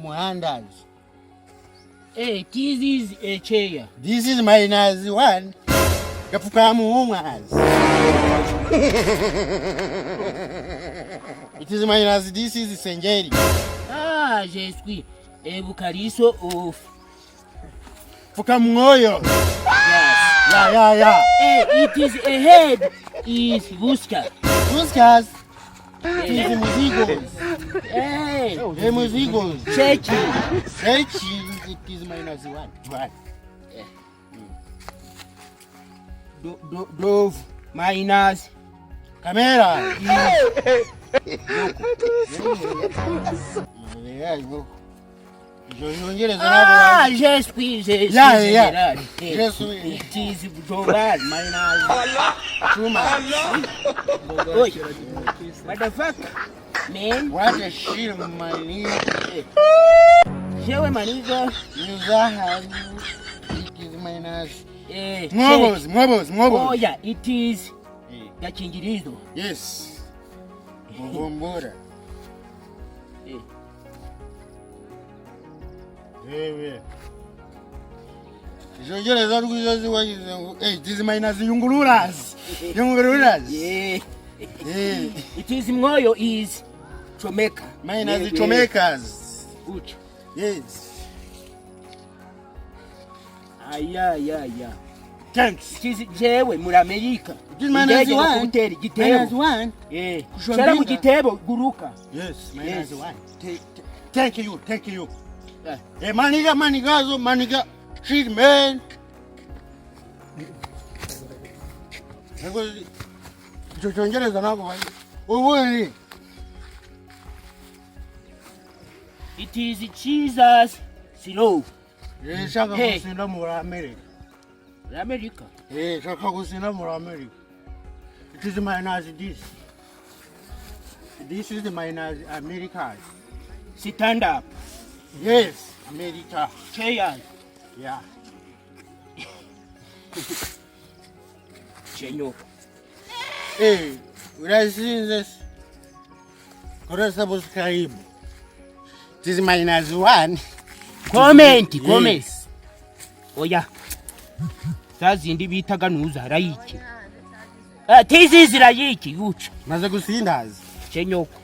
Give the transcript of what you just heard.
Muhandas. Hey, this is a chair. This is -1. Kafukamuungas. It is minus, this is Sengeri. Ah, je suis. Bukariso of. Fukamungoyo. Yes. Yeah. Hey, it is a head. Is Buska. Buskas. It is Muzigos. Hey. Muzigos. Chechi. It is -1. Dove. Minus. Camera. Ah, je suis. Yeah. It is Joval. Minus. What the fuck? Man. What a shit, man. Shewe manigo. It is minus. Mwobos. Oh yeah, it is. Icyongereza. Yes. Muvumbura. Icyongereza rwizozi wagize ngo it is minus yungururas. Yeah. It is Mwoyo is Chomeka. Minus Chomekas. Uch. Yes. Yeah. Thanks. It is jewe muri Amerika. It is -1. -1. Yeah. Shara mu gitebo guruka. Yes, -1. Thank you. Maniga. Shit, man. Icyongereza nako bari. Ubundi. It is Jesus slow. Shaka kusinda muri America. America. Shaka kusinda muri America. It is minus this. This is the minus America. Stand up. Yes, America. Chair. Yeah. Chenyo. Banasinze. Koresa subscribe. It is -1. Comment. Oya. Zazindi bitaga nuza rayiki. This is rayiki guca. Maze gusindaza. Chenyoko.